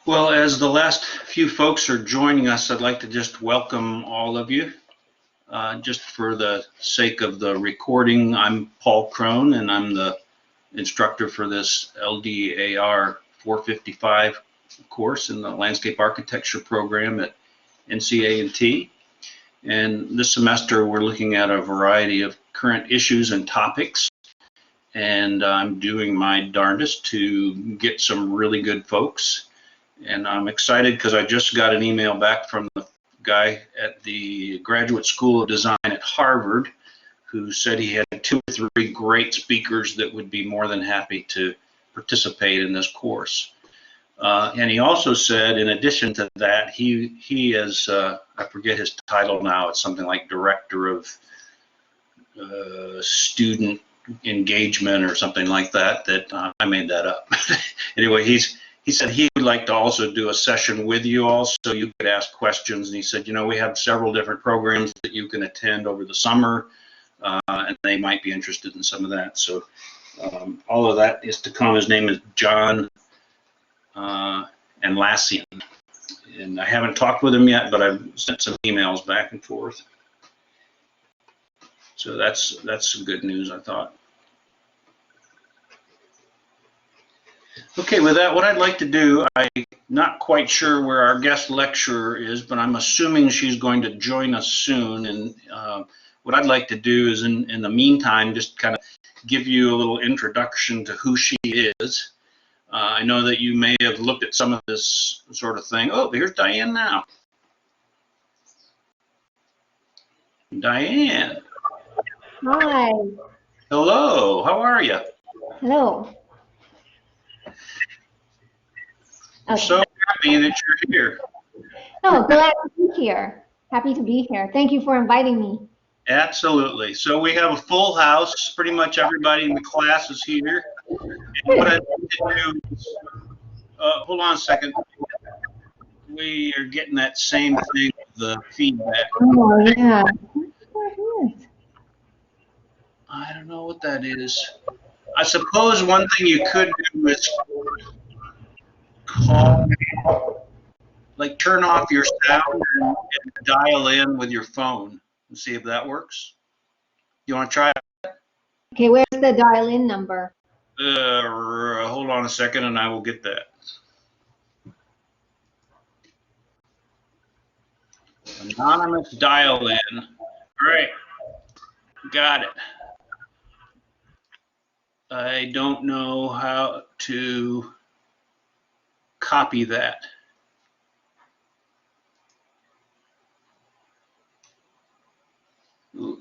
Well, as the last few folks are joining us, I'd like to just welcome all of you. Just for the sake of the recording, I'm Paul Crone, and I'm the instructor for this LDAR 455 course in the Landscape Architecture program at NCA&T. And this semester, we're looking at a variety of current issues and topics. And I'm doing my darndest to get some really good folks. And I'm excited because I just got an email back from the guy at the Graduate School of Design at Harvard who said he had 2 or 3 great speakers that would be more than happy to participate in this course. And he also said, in addition to that, he is, I forget his title now, it's something like Director of Student Engagement or something like that, I made that up. Anyway, he said he would like to also do a session with you all so you could ask questions. And he said, you know, we have several different programs that you can attend over the summer, and they might be interested in some of that. So all of that is to come. His name is John and Lassian. And I haven't talked with him yet, but I've sent some emails back and forth. So that's some good news, I thought. Okay, with that, what I'd like to do, I'm not quite sure where our guest lecturer is, but I'm assuming she's going to join us soon. And what I'd like to do is, in the meantime, just kind of give you a little introduction to who she is. I know that you may have looked at some of this sort of thing. Oh, here's Diane now. Diane. Hi. Hello, how are you? Hello. I'm so happy that you're here. Oh, glad to be here. Happy to be here. Thank you for inviting me. Absolutely. So we have a full house. Pretty much everybody in the class is here. And what I'd like to do is, hold on a second. We are getting that same thing with the feedback. Oh, yeah. I don't know what that is. I suppose one thing you could do is call, like turn off your sound and dial in with your phone and see if that works. You want to try it? Okay, where's the dial-in number? Hold on a second and I will get that. Anonymous dial-in. All right, got it. I don't know how to copy that.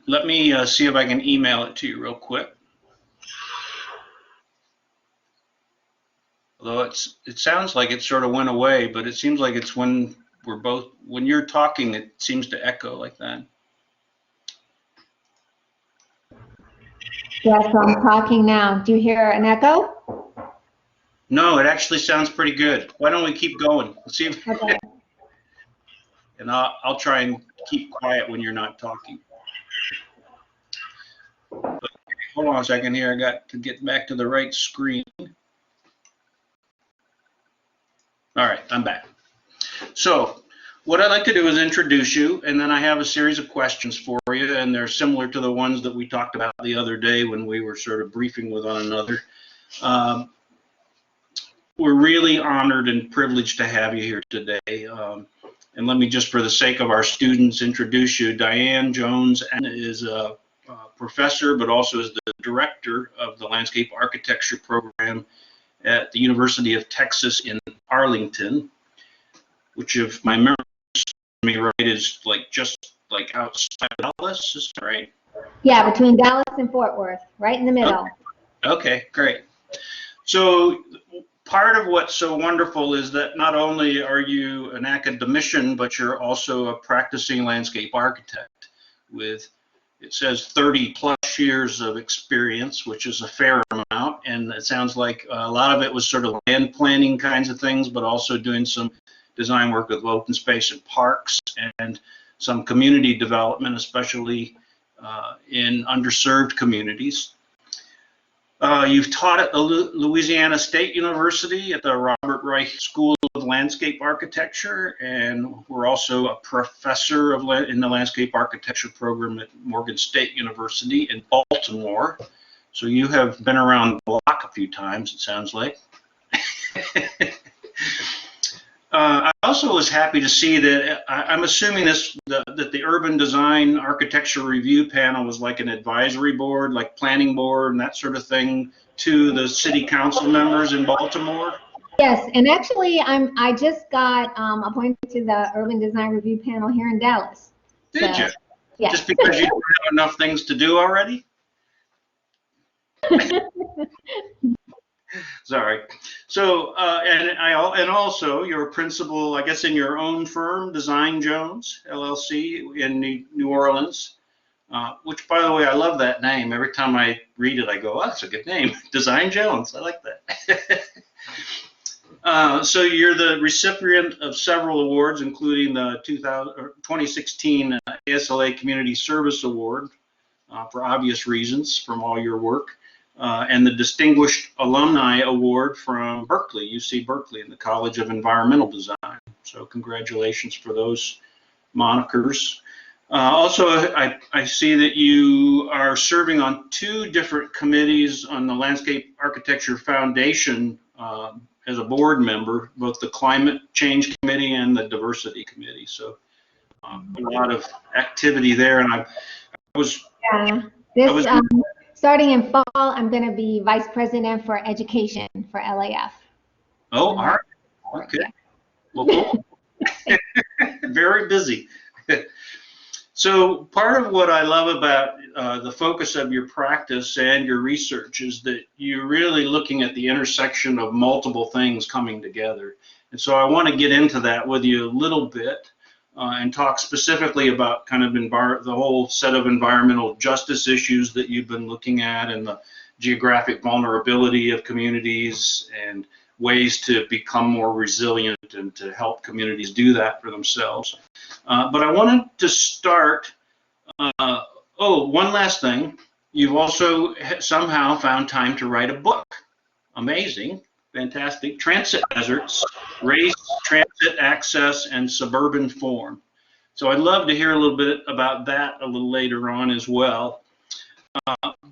Let me see if I can email it to you real quick. Although it sounds like it sort of went away, but it seems like it's when you're talking, it seems to echo like that. Yes, I'm talking now. Do you hear an echo? No, it actually sounds pretty good. Why don't we keep going? Let's see if, Okay. and I'll try and keep quiet when you're not talking. Okay, hold on a second here. I got to get back to the right screen. All right, I'm back. So what I'd like to do is introduce you, and then I have a series of questions for you, and they're similar to the ones that we talked about the other day when we were sort of briefing with one another. We're really honored and privileged to have you here today. And let me just, for the sake of our students, introduce you. Diane Jones is a professor, but also is the director of the Landscape Architecture program at the University of Texas in Arlington, which, if my memory serves me right, is like just like outside Dallas, is that right? Yeah, between Dallas and Fort Worth, right in the middle. Okay, great. So part of what's so wonderful is that not only are you an academician, but you're also a practicing landscape architect with, it says 30 plus years of experience, which is a fair amount. And it sounds like a lot of it was sort of land planning kinds of things, but also doing some design work with open space and parks and some community development, especially in underserved communities. You've taught at the Louisiana State University at the Robert Reich School of Landscape Architecture, and we're also a professor in the Landscape Architecture program at Morgan State University in Baltimore. So you have been around the block a few times, it sounds like. I also was happy to see that I'm assuming that the Urban Design Architecture Review Panel was like an advisory board, like planning board and that sort of thing to the city council members in Baltimore. Yes, and actually, I just got appointed to the Urban Design Review Panel here in Dallas. Did you? Yeah. Just because you don't have enough things to do already? Sorry. So, and also you're a principal, I guess, in your own firm, Design Jones LLC in New Orleans. Which, by the way, I love that name. Every time I read it, I go, "Oh, that's a good name, Design Jones." I like that. So you're the recipient of several awards, including the 2016 ASLA Community Service Award, for obvious reasons from all your work. And the Distinguished Alumni Award from Berkeley, UC Berkeley, in the College of Environmental Design. So congratulations for those monikers. Also, I see that you are serving on 2 different committees on the Landscape Architecture Foundation as a board member, both the Climate Change Committee and the Diversity Committee. So a lot of activity there. And I was... Yeah, starting in fall, I'm going to be Vice President for Education for LAF. Oh, all right. Okay. Well, cool. Very busy. So part of what I love about the focus of your practice and your research is that you're really looking at the intersection of multiple things coming together. And so I want to get into that with you a little bit and talk specifically about kind of the whole set of environmental justice issues that you've been looking at, and the geographic vulnerability of communities and ways to become more resilient and to help communities do that for themselves. But I wanted to start, one last thing. You've also somehow found time to write a book. Amazing, fantastic. Transit Deserts, Race, Transit Access, and Suburban Form. So I'd love to hear a little bit about that a little later on as well.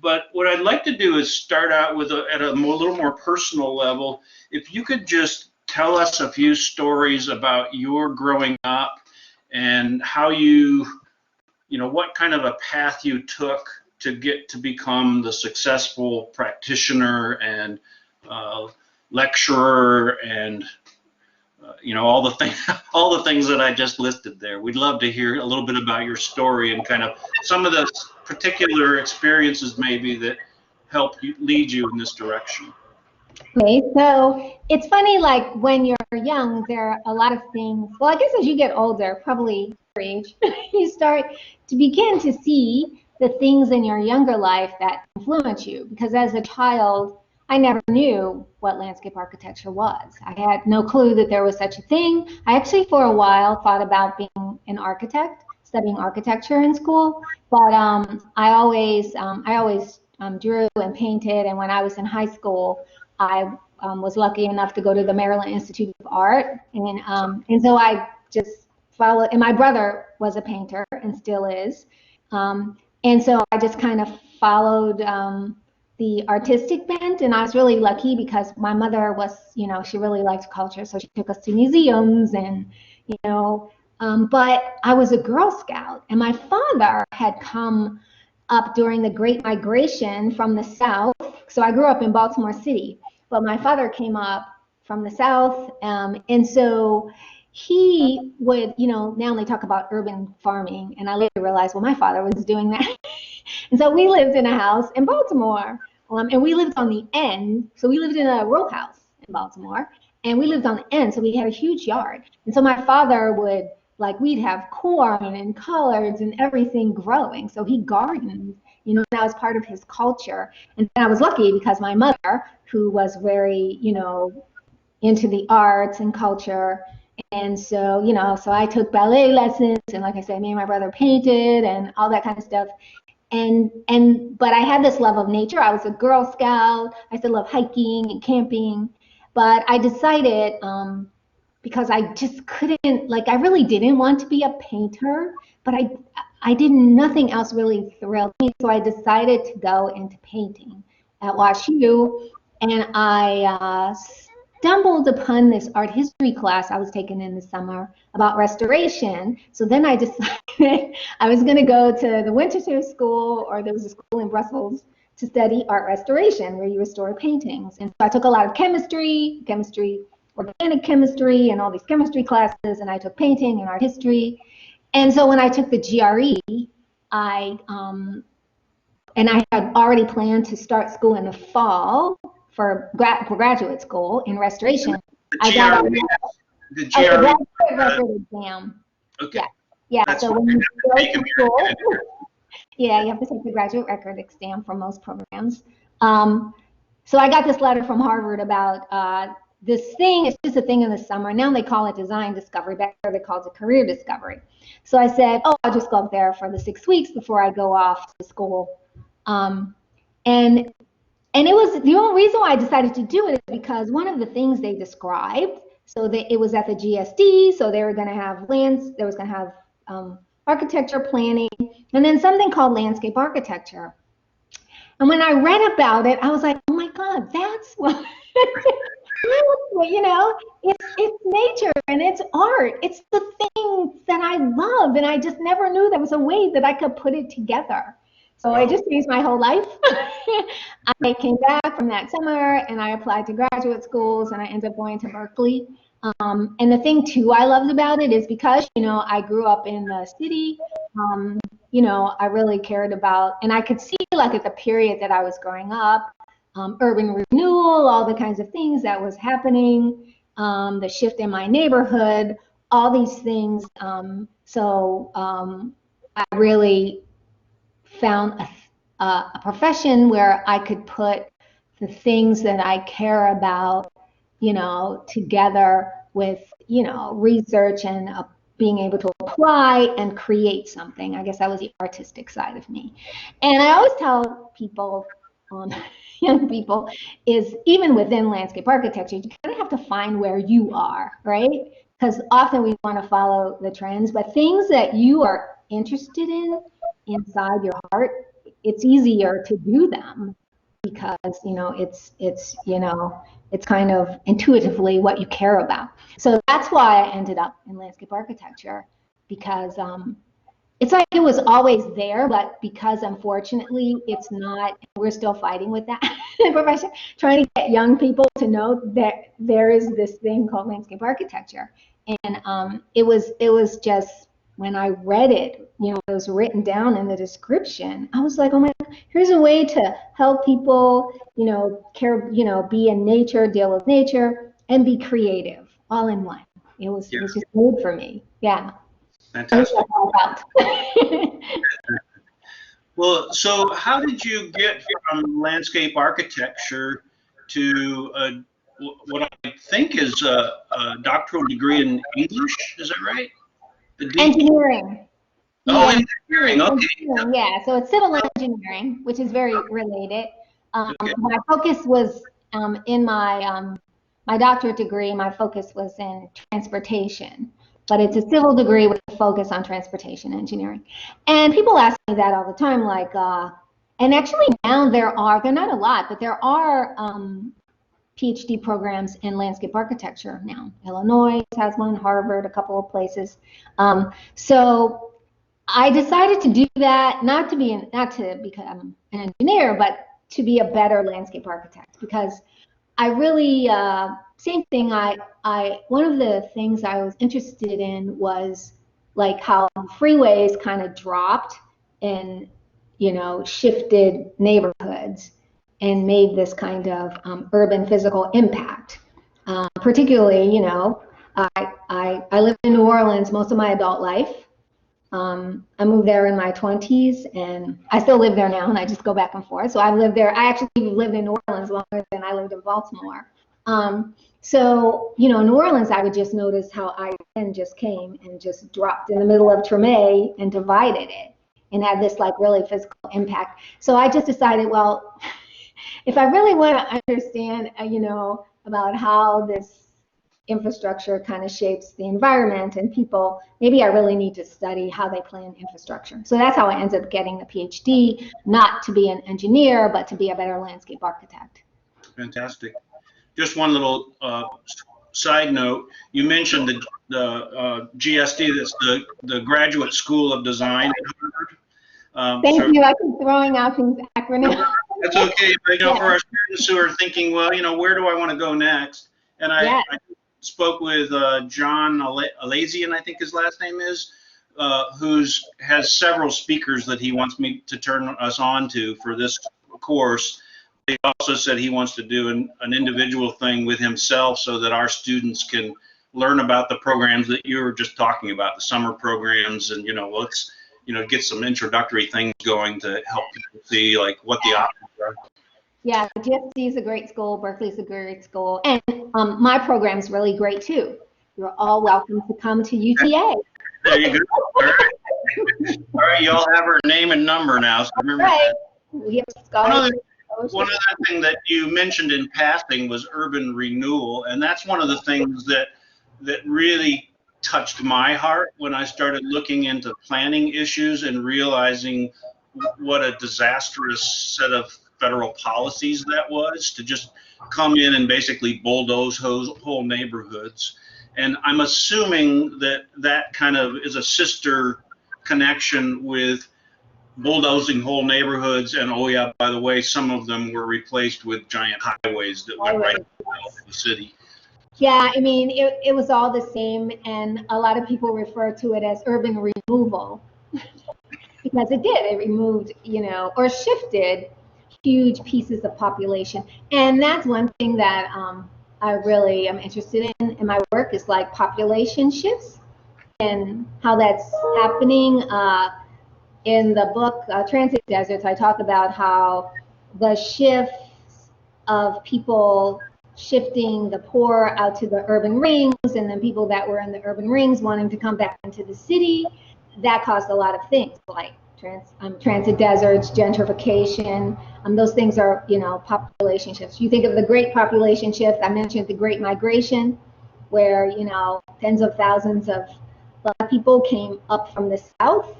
But what I'd like to do is start out with at a little more personal level. If you could just tell us a few stories about your growing up and how what kind of a path you took to get to become the successful practitioner and lecturer and all the things that I just listed there. We'd love to hear a little bit about your story and kind of some of the particular experiences maybe that helped lead you in this direction. Okay, so it's funny, like when you're young, there are a lot of things. Well, I guess as you get older, probably your age, you start to begin to see the things in your younger life that influence you. Because as a child, I never knew what landscape architecture was. I had no clue that there was such a thing. I actually, for a while, thought about being an architect, studying architecture in school. But I always drew and painted. And when I was in high school, I was lucky enough to go to the Maryland Institute of Art, and so I just followed. And my brother was a painter and still is, and so I just kind of followed the artistic bent. And I was really lucky because my mother was, she really liked culture, so she took us to museums and, but I was a Girl Scout, and my father had come up during the Great Migration from the South. So I grew up in Baltimore City, but my father came up from the South, and so he would, now they talk about urban farming, and I later realized, well, my father was doing that. And so we lived in a house in Baltimore, and we lived on the end, so we lived in a row house in Baltimore, and we lived on the end, so we had a huge yard. And so my father would, we'd have corn and collards and everything growing, so he gardened. That was part of his culture. And I was lucky because my mother, who was very, into the arts and culture, and so, so I took ballet lessons, and like I said, me and my brother painted and all that kind of stuff. But I had this love of nature. I was a Girl Scout. I still love hiking and camping. But I decided, because I just couldn't, like, I really didn't want to be a painter, but I didn't, nothing else really thrilled me. So I decided to go into painting at WashU, and I stumbled upon this art history class I was taking in the summer about restoration. So then I decided I was going to go to the Winchester School, or there was a school in Brussels, to study art restoration, where you restore paintings. And so I took a lot of chemistry, organic chemistry, and all these chemistry classes, and I took painting and art history. And so when I took the GRE, and I had already planned to start school in the fall for graduate school in restoration. I got the a GRE. graduate record exam. Okay. Yeah. That's So what when you go make to school, yeah, you have to take the graduate record exam for most programs. So I got this letter from Harvard about this thing. It's just a thing in the summer. Now they call it design discovery. Back there they called it career discovery. So I said, oh, I'll just go up there for the 6 weeks before I go off to school. And it was, the only reason why I decided to do it is because one of the things they described, so that it was at the GSD, so they were going to have there was going to have architecture planning, and then something called landscape architecture. And when I read about it, I was like, oh my God, that's what, you know, it's nature and it's art. It's the things that I love, and I just never knew there was a way that I could put it together. So it just changed my whole life. I came back from that summer and I applied to graduate schools, and I ended up going to Berkeley. And the thing too I loved about it is because, you know, I grew up in the city, you know, I really cared about, and I could see, like, at the period that I was growing up, urban renewal, all the kinds of things that was happening, the shift in my neighborhood, all these things. I really found a profession where I could put the things that I care about, you know, together with, you know, research and being able to apply and create something. I guess that was the artistic side of me. And I always tell people, young people, is even within landscape architecture, you kind of have to find where you are, right? Because often we want to follow the trends, but things that you are interested in inside your heart, it's easier to do them because, you know, it's kind of intuitively what you care about. So that's why I ended up in landscape architecture, because it's like it was always there, but because unfortunately it's not, we're still fighting with that profession, trying to get young people to know that there is this thing called landscape architecture. And it was just, when I read it, you know, it was written down in the description, I was like, oh my God, here's a way to help people, you know, be in nature, deal with nature, and be creative all in one. It was just made for me. Yeah. Fantastic. About. Well, so how did you get from landscape architecture to what I think is a doctoral degree in English? Is that right? Engineering. Oh, engineering. Okay. Engineering, yeah, so it's civil engineering, which is very related. Okay. My focus was in my doctorate degree. My focus was in transportation, but it's a civil degree with a focus on transportation engineering. And people ask me that all the time, like, and actually now they're not a lot, but there are PhD programs in landscape architecture now. Illinois has one, Harvard, a couple of places. So I decided to do that, not to become an engineer, but to be a better landscape architect, because I really, same thing, one of the things I was interested in was like how freeways kind of dropped and, you know, shifted neighborhoods and made this kind of urban physical impact. Particularly, you know, I lived in New Orleans most of my adult life. I moved there in my 20s, and I still live there now, and I just go back and forth. So I've lived there. I actually lived in New Orleans longer than I lived in Baltimore. So, you know, New Orleans, I would just notice how I-10 just came and just dropped in the middle of Treme and divided it. and have this like really physical impact. So I just decided, well, if I really want to understand, about how this infrastructure kind of shapes the environment and people, maybe I really need to study how they plan infrastructure. So that's how I ended up getting the PhD, not to be an engineer, but to be a better landscape architect. Fantastic. Just one little side note. You mentioned the GSD, that's the Graduate School of Design at Harvard. Thank So you. I keep throwing out these acronyms. that's okay. But, Yeah. for our students who are thinking, well, where do I want to go next? And I spoke with John Alazian, I think his last name is, has several speakers that he wants me to turn us on to for this course. He also said he wants to do an individual thing with himself so that our students can learn about the programs that you were just talking about, the summer programs, and let's get some introductory things going to help people see like what the options are. Yeah, GSD is a great school, Berkeley's a great school, and my program's really great too. You're all welcome to come to UTA. There you go. All right. All right, y'all have her name and number now, so remember Right. that. We have scholarships. One other thing that you mentioned in passing was urban renewal, and that's one of the things that really touched my heart when I started looking into planning issues and realizing what a disastrous set of federal policies that was, to just come in and basically bulldoze whole neighborhoods. And I'm assuming that kind of is a sister connection with bulldozing whole neighborhoods, and oh yeah, by the way, some of them were replaced with giant highways that went right into the city. Yeah, I mean, it was all the same, and a lot of people refer to it as urban removal because it did. It removed, or shifted huge pieces of population. And that's one thing that I really am interested in my work, is like population shifts and how that's happening. In the book, Transit Deserts, I talk about how the shifts of people shifting the poor out to the urban rings, and then people that were in the urban rings wanting to come back into the city, that caused a lot of things like transit deserts, gentrification. Those things are, population shifts. You think of the Great Population Shift. I mentioned the Great Migration, where, tens of thousands of Black people came up from the South,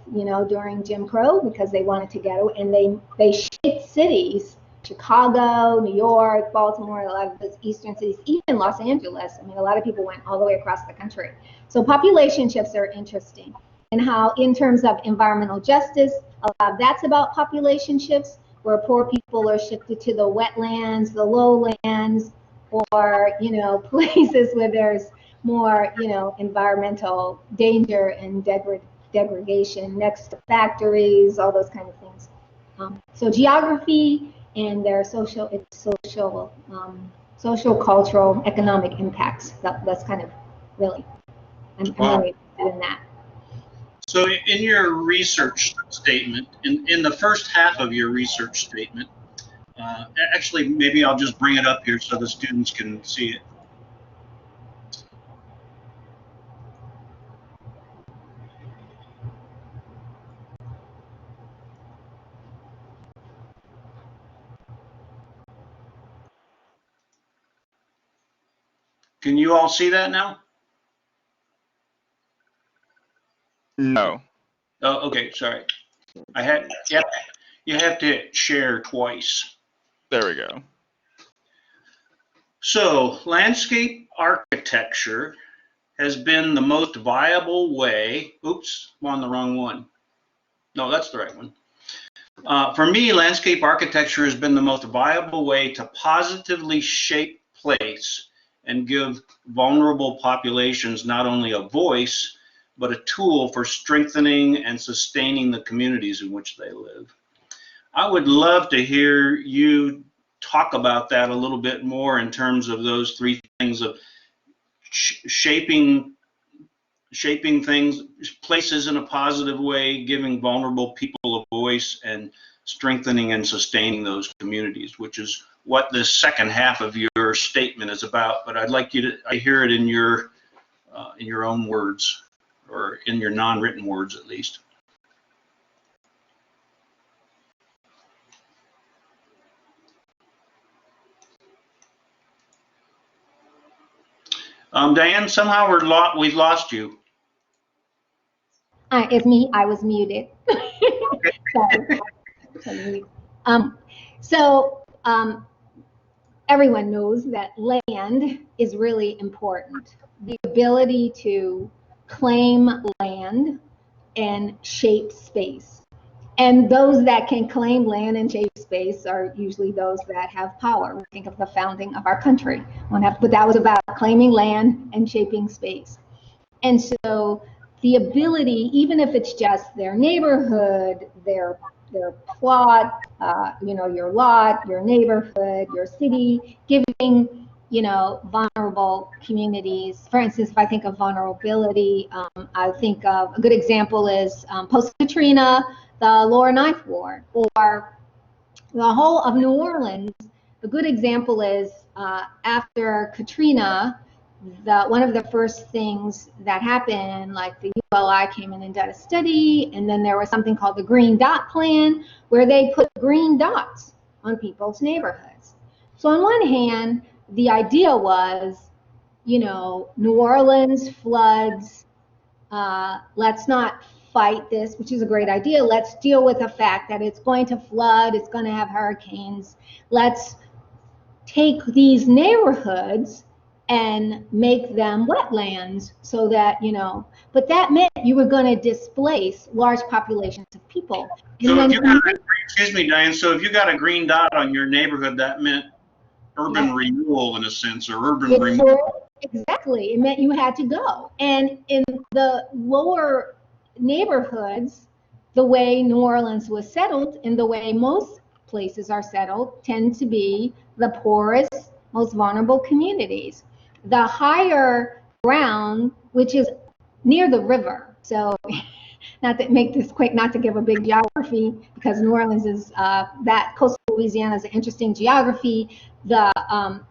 during Jim Crow, because they wanted to get away, and they shaped cities, Chicago, New York, Baltimore, a lot of those eastern cities, even Los Angeles. I mean, a lot of people went all the way across the country. So population shifts are interesting. And how, in terms of environmental justice, a lot of that's about population shifts, where poor people are shifted to the wetlands, the lowlands, or, places where there's more, environmental danger and degradation next to factories, all those kind of things. So geography and their social, cultural, economic impacts. That's kind of really, I'm really interested in that. So in your research statement, in the first half of your research statement, actually, maybe I'll just bring it up here so the students can see it. Can you all see that now? No. Oh, okay, sorry. You have to hit share twice. There we go. So landscape architecture has been the most viable way. Oops, I'm on the wrong one. No, that's the right one. For me, landscape architecture has been the most viable way to positively shape place and give vulnerable populations not only a voice, but a tool for strengthening and sustaining the communities in which they live. I would love to hear you talk about that a little bit more in terms of those three things of shaping things, places in a positive way, giving vulnerable people a voice, and strengthening and sustaining those communities, which is what this second half of your statement is about. But I'd like you to hear it in your own words, or in your non-written words at least. Diane, somehow we've lost you. It's me. I was muted. Sorry. Um, so everyone knows that land is really important. The ability to claim land and shape space. And those that can claim land and shape space are usually those that have power. We think of the founding of our country, but that was about claiming land and shaping space. And so the ability, even if it's just their neighborhood, their plot, your lot, your neighborhood, your city, giving, vulnerable communities. For instance, if I think of vulnerability, I think of a good example is post-Katrina, the Lower Ninth Ward, or the whole of New Orleans. A good example is after Katrina, one of the first things that happened, like the ULI came in and did a study, and then there was something called the Green Dot Plan, where they put green dots on people's neighborhoods. So on one hand, the idea was, New Orleans floods, let's not fight this, which is a great idea. Let's deal with the fact that it's going to flood, it's going to have hurricanes. Let's take these neighborhoods and make them wetlands so that, but that meant you were going to displace large populations of people. So if you got, excuse me, Diane, so if you got a green dot on your neighborhood, that meant urban renewal in a sense, or urban renewal. Exactly. It meant you had to go. And in the lower neighborhoods, the way New Orleans was settled and the way most places are settled tend to be the poorest, most vulnerable communities. The higher ground, which is near the river, so not to make this quick, not to give a big geography, because New Orleans is that coastal Louisiana is an interesting geography. The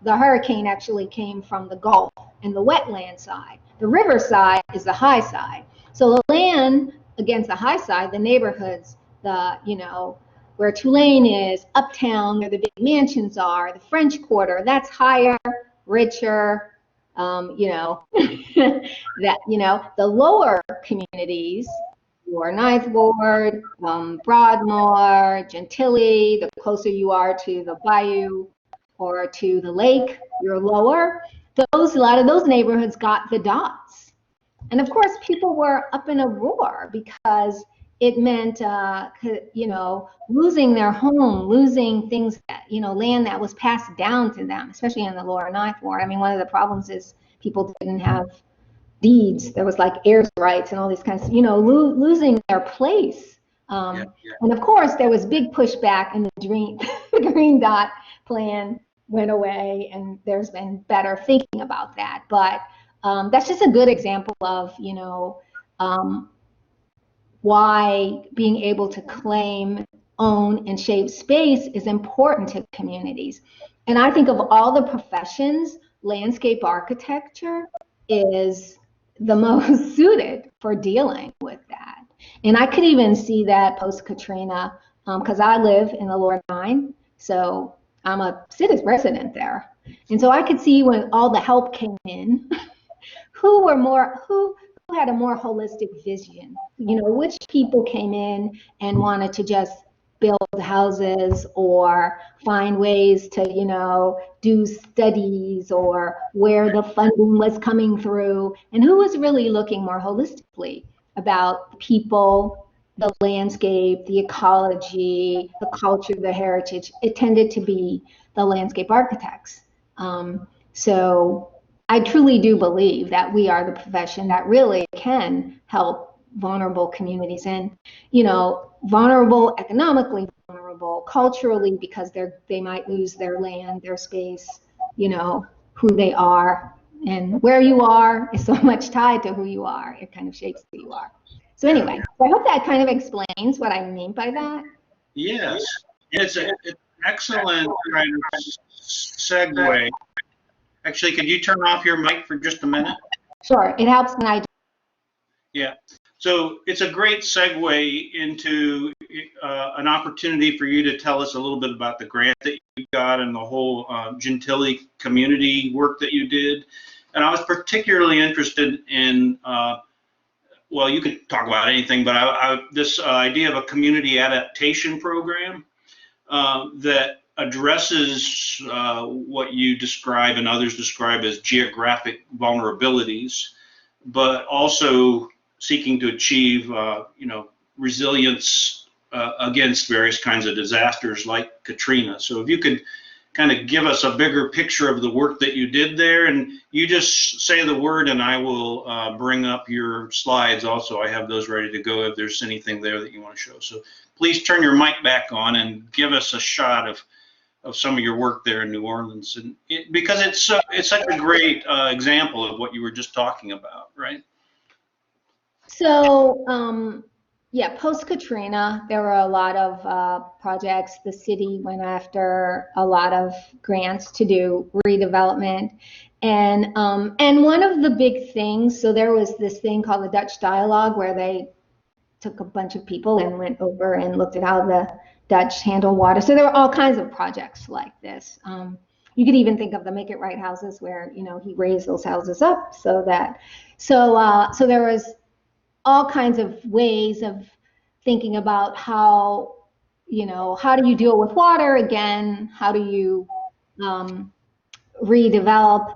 hurricane actually came from the Gulf and the wetland side. The river side is the high side. So the land against the high side, the neighborhoods, where Tulane is, uptown, where the big mansions are, the French Quarter, that's higher, richer, the lower communities, your Ninth Ward, Broadmoor, Gentilly, the closer you are to the bayou or to the lake, you're lower. A lot of those neighborhoods got the dots. And of course, people were up in a roar because it meant, losing their home, losing things that, land that was passed down to them, especially in the Lower Ninth Ward. I mean, one of the problems is people didn't have deeds. There was like heirs' rights and all these kinds of, losing their place. And of course, there was big pushback, and the Green Dot Plan went away, and there's been better thinking about that. But that's just a good example of, why being able to claim, own, and shape space is important to communities. And I think of all the professions, landscape architecture is the most suited for dealing with that. And I could even see that post-Katrina, because I live in the Lower Nine, so I'm a citizen resident there. And so I could see when all the help came in, who had a more holistic vision, which people came in and wanted to just build houses or find ways to, do studies, or where the funding was coming through, and who was really looking more holistically about the people, the landscape, the ecology, the culture, the heritage. It tended to be the landscape architects. So I truly do believe that we are the profession that really can help vulnerable communities, and vulnerable economically, vulnerable culturally, because they might lose their land, their space, who they are, and where you are is so much tied to who you are. It kind of shapes who you are. So anyway, I hope that kind of explains what I mean by that. Yes, it's an excellent kind of segue. Actually, could you turn off your mic for just a minute? Sure, it helps when I do. Yeah, so it's a great segue into an opportunity for you to tell us a little bit about the grant that you got and the whole Gentilly community work that you did. And I was particularly interested in, well, you could talk about anything, but this idea of a community adaptation program that addresses what you describe and others describe as geographic vulnerabilities, but also seeking to achieve, resilience against various kinds of disasters like Katrina. So if you could kind of give us a bigger picture of the work that you did there, and you just say the word and I will bring up your slides also. I have those ready to go if there's anything there that you want to show. So please turn your mic back on and give us a shot of some of your work there in New Orleans, and because it's such a great example of what you were just talking about, right? So, yeah, post-Katrina, there were a lot of projects. The city went after a lot of grants to do redevelopment. And one of the big things, so there was this thing called the Dutch Dialogue where they took a bunch of people and went over and looked at how the Dutch handle water. So there were all kinds of projects like this. You could even think of the Make It Right houses where, he raised those houses up so that, so there was all kinds of ways of thinking about how do you deal with water again? How do you redevelop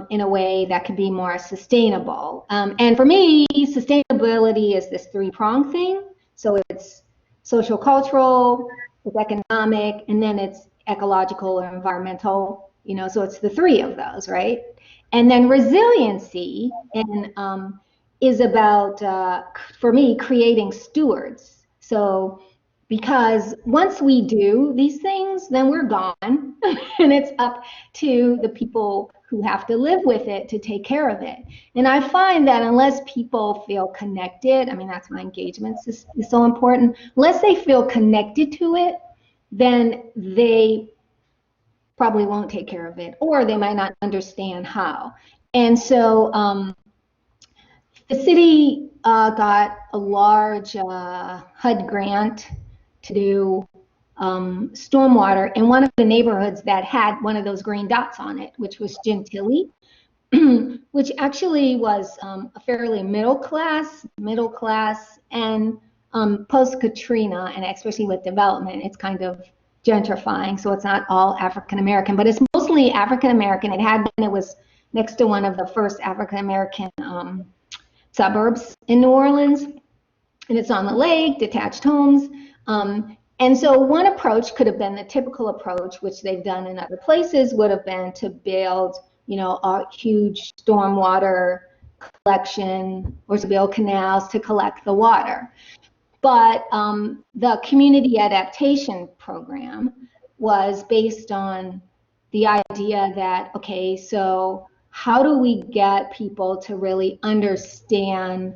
in a way that could be more sustainable? And for me, sustainability is this three-pronged thing. So it's social cultural, it's economic, and then it's ecological or environmental, so it's the three of those, right? And then resiliency is about, for me, creating stewards. So because once we do these things, then we're gone, and it's up to the people who have to live with it to take care of it. And I find that unless people feel connected, I mean, that's why engagement is so important. Unless they feel connected to it, then they probably won't take care of it, or they might not understand how. And so the city got a large HUD grant to do stormwater in one of the neighborhoods that had one of those green dots on it, which was Gentilly, which actually was a fairly middle class, and post-Katrina, and especially with development, it's kind of gentrifying, so it's not all African American, but it's mostly African American. It was next to one of the first African American suburbs in New Orleans, and it's on the lake, detached homes. And so one approach could have been the typical approach, which they've done in other places, would have been to build, a huge stormwater collection or to build canals to collect the water. But the community adaptation program was based on the idea that, okay, so how do we get people to really understand,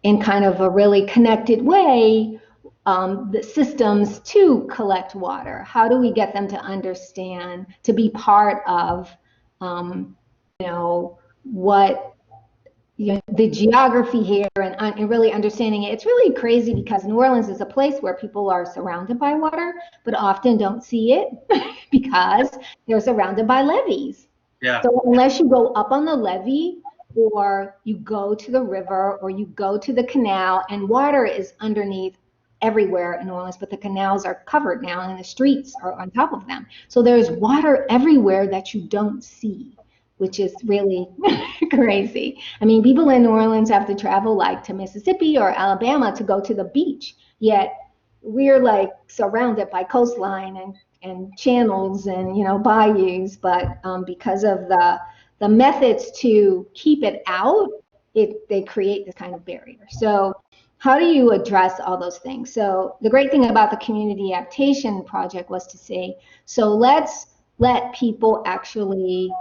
in kind of a really connected way, the systems to collect water? How do we get them to understand, to be part of, what, the geography here and really understanding it? It's really crazy because New Orleans is a place where people are surrounded by water, but often don't see it because they're surrounded by levees. Yeah. So unless you go up on the levee, or you go to the river, or you go to the canal, and water is underneath everywhere in New Orleans, but the canals are covered now and the streets are on top of them. So there's water everywhere that you don't see, which is really crazy. I mean, people in New Orleans have to travel like to Mississippi or Alabama to go to the beach, yet we're like surrounded by coastline and channels and, bayous, but because of the methods to keep it out, they create this kind of barrier. So how do you address all those things? So the great thing about the community adaptation project was to say, so let's let people actually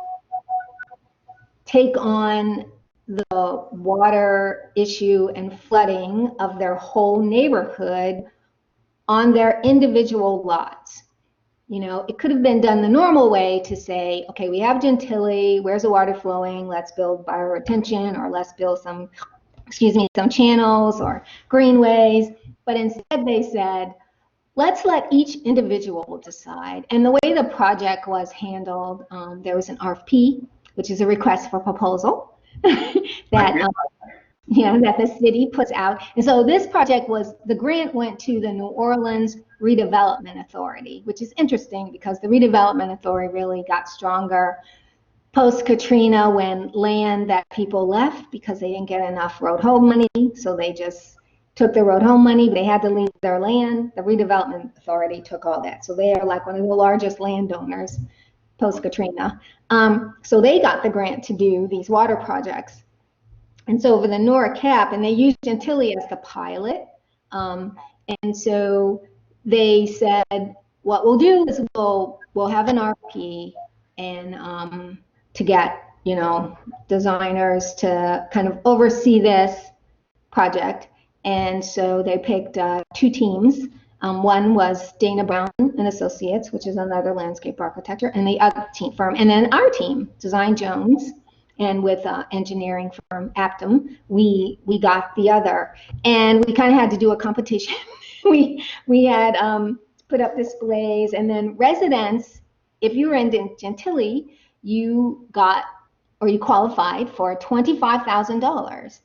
take on the water issue and flooding of their whole neighborhood on their individual lots. It could have been done the normal way to say, okay, we have Gentilly, where's the water flowing? Let's build bioretention, or let's build some channels or greenways. But instead they said, let's let each individual decide. And the way the project was handled, there was an RFP, which is a request for proposal that that the city puts out. And so this project the grant went to the New Orleans Redevelopment Authority, which is interesting because the Redevelopment Authority really got stronger post-Katrina when land that people left because they didn't get enough road home money. So they just took the road home money, but they had to leave their land. The Redevelopment Authority took all that. So they are like one of the largest landowners post-Katrina. So they got the grant to do these water projects. And so over the Nora Cap, and they used Gentilly as the pilot. And so they said, what we'll do is we'll have an RFP and to get, designers to kind of oversee this project. And so they picked 2 teams. One was Dana Brown and Associates, which is another landscape architecture, and the other firm. And then our team, Design Jones, and with engineering firm Aptum, we got the other. And we kind of had to do a competition. we had put up displays, and then residents, if you were in Gentilly, you got, or you qualified for $25,000.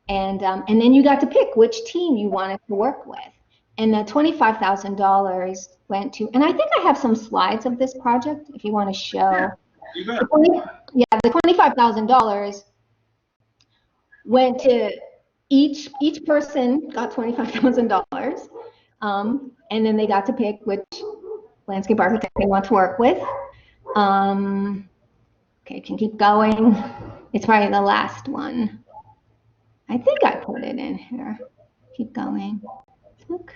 And then you got to pick which team you wanted to work with. And the $25,000 went to, and I think I have some slides of this project if you want to show. Yeah, the $25,000 went to each person got $25,000, and then they got to pick which landscape architect they want to work with. Okay, can keep going. It's probably the last one. I think I put it in here. Keep going. Look.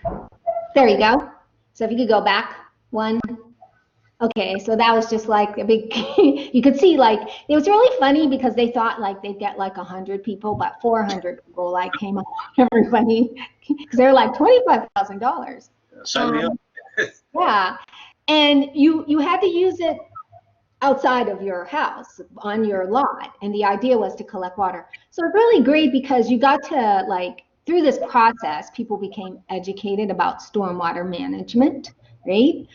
There you go. So if you could go back one. Okay, so that was just like a big, you could see like, it was really funny because they thought like they'd get like 100 people, but 400 people like came up, everybody, because they're like $25,000. Sign me up. Yeah, and you had to use it outside of your house, on your lot, and the idea was to collect water. So it's really great because you got to like, through this process, people became educated about stormwater management, right?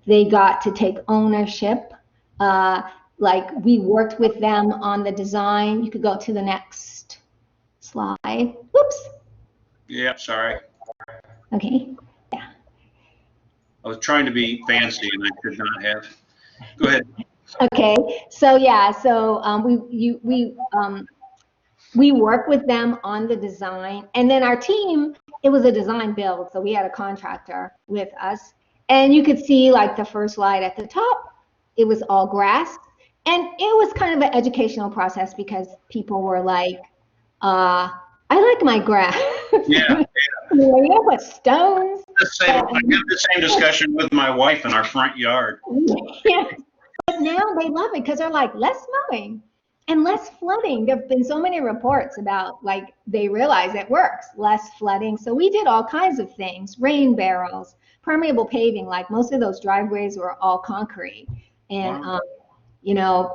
They got to take ownership. Like we worked with them on the design. You could go to the next slide. Whoops. Yeah, sorry. Okay. Yeah. I was trying to be fancy and I could not have. Go ahead. Okay. So yeah. So we work with them on the design, and then our team. It was a design build, so we had a contractor with us. And you could see like the first slide at the top, it was all grass. And it was kind of an educational process because people were like, I like my grass. Yeah. You put stones. I had the same discussion with my wife in our front yard. Yeah. But now they love it because they're like, less mowing and less flooding. There have been so many reports about like they realize it works, less flooding. So we did all kinds of things, rain barrels, permeable paving, like most of those driveways were all concrete. And, Wow.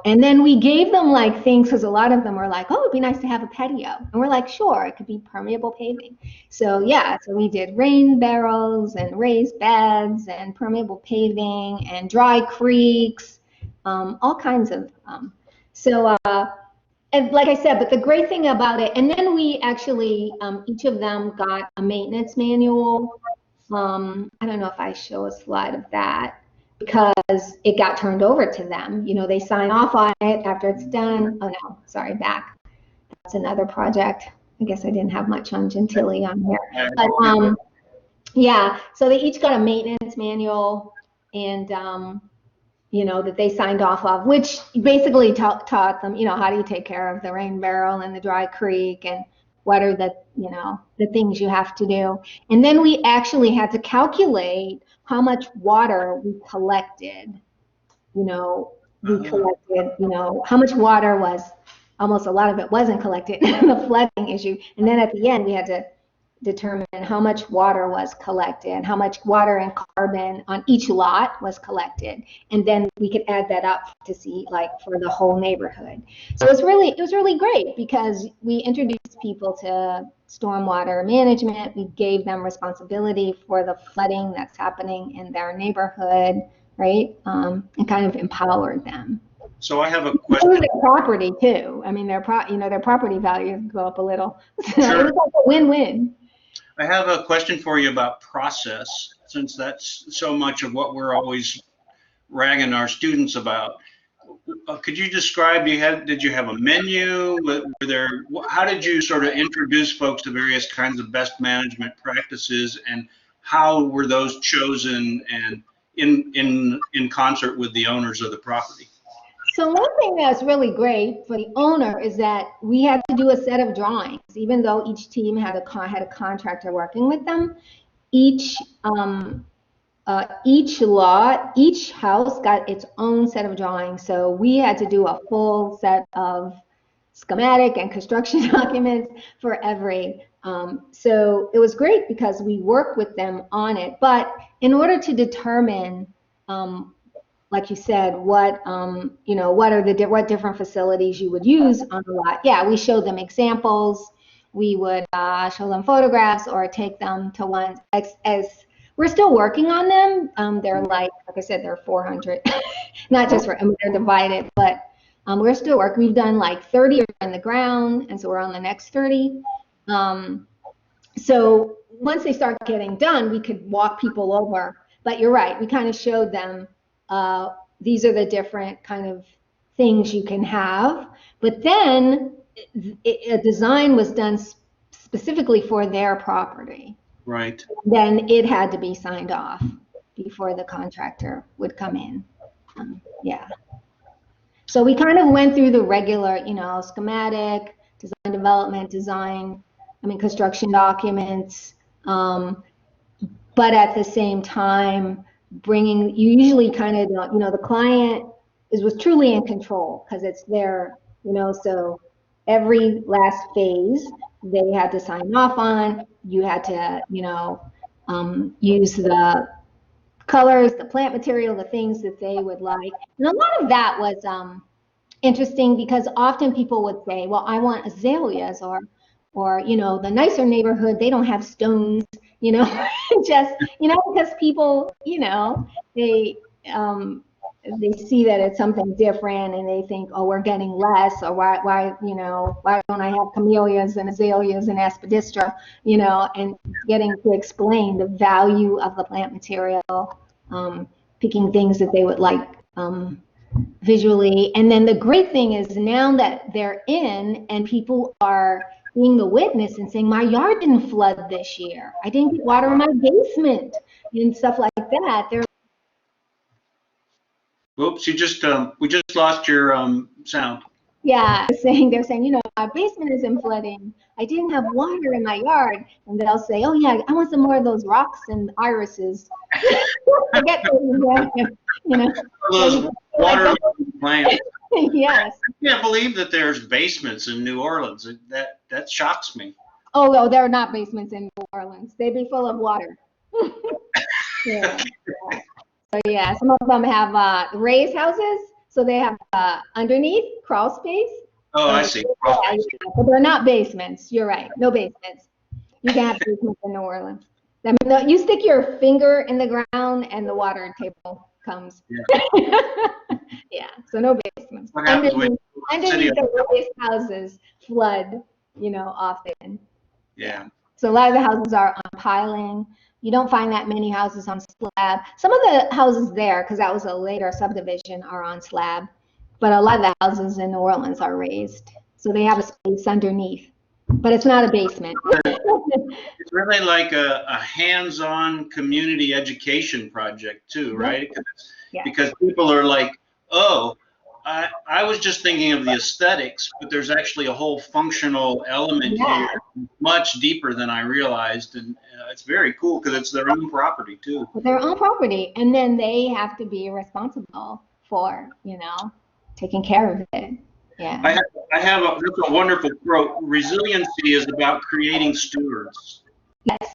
And then we gave them like things, because a lot of them were like, oh, it'd be nice to have a patio. And we're like, sure, it could be permeable paving. So yeah, so we did rain barrels and raised beds and permeable paving and dry creeks, all kinds of, and like I said, but the great thing about it, and then we actually, each of them got a maintenance manual. I don't know if I show a slide of that because it got turned over to them. They sign off on it after it's done. Oh no, sorry, back. That's another project. I guess I didn't have much on Gentilly on here. But yeah, so they each got a maintenance manual and that they signed off of, which basically taught them, how do you take care of the rain barrel and the dry creek and what are the things you have to do. And then we actually had to calculate how much water we collected. How much water was, almost a lot of it wasn't collected, the flooding issue. And then at the end, we had to determine how much water was collected, how much water and carbon on each lot was collected, and then we could add that up to see like for the whole neighborhood. So it was really great because we introduced people to stormwater management. We gave them responsibility for the flooding that's happening in their neighborhood, right? And kind of empowered them. So I have a It question. was their property too. I mean, their property values go up a little. So Sure. it was like a win-win. I have a question for you about process, since that's so much of what we're always ragging our students about. Could you describe, did you have a menu? How did you sort of introduce folks to various kinds of best management practices, and how were those chosen and in concert with the owners of the property? So one thing that's really great for the owner is that we had to do a set of drawings, even though each team had a contractor working with them. Each lot, each house got its own set of drawings. So we had to do a full set of schematic and construction documents for every. So it was great because we worked with them on it. But in order to determine, like you said, what what different facilities you would use on the lot. Yeah, we showed them examples. We would show them photographs or take them to ones as we're still working on them. They're like I said, they're 400, not just for, I mean, they're divided, but we're still working. We've done like 30 are in the ground, and so we're on the next 30. So once they start getting done, we could walk people over. But you're right, we kind of showed them these are the different kind of things you can have. But then a design was done specifically for their property. Right. Then it had to be signed off before the contractor would come in. Yeah. So we kind of went through the regular, schematic, design development, construction documents, but at the same time, you usually kind of, the client was truly in control because it's their, so every last phase they had to sign off on. You had to, use the colors, the plant material, the things that they would like. And a lot of that was interesting because often people would say, well, I want azaleas or the nicer neighborhood, they don't have stones, just, because people, they see that it's something different and they think, oh, we're getting less, or why don't I have camellias and azaleas and aspidistra, and getting to explain the value of the plant material, picking things that they would like visually. And then the great thing is now that they're in and people are being the witness and saying, my yard didn't flood this year. I didn't get water in my basement and stuff like that. Whoops, we just lost your sound. Yeah, they're saying, my basement isn't flooding. I didn't have water in my yard. And they'll say, oh yeah, I want some more of those rocks and irises. Forget those water plants. Yes. I can't believe that there's basements in New Orleans. That shocks me. Oh, no, there are not basements in New Orleans. They'd be full of water. Yeah. So yeah, some of them have raised houses, so they have underneath crawl space. Oh, I see. Yeah, but they're not basements. You're right. No basements. You can have basements in New Orleans. I mean, you stick your finger in the ground and the water table comes. Yeah. Yeah. So no basements. Underneath the raised houses flood, often. Yeah. So a lot of the houses are on piling. You don't find that many houses on slab. Some of the houses there, because that was a later subdivision, are on slab. But a lot of the houses in New Orleans are raised. So they have a space underneath. But it's not a basement. It's really like a hands-on community education project too, right? Yeah. Because people are like, oh, I was just thinking of the aesthetics, but there's actually a whole functional element here, much deeper than I realized, and it's very cool because it's their own property too. Their own property, and then they have to be responsible for, taking care of it. Yeah. I have that's a wonderful quote. Resiliency is about creating stewards. Yes.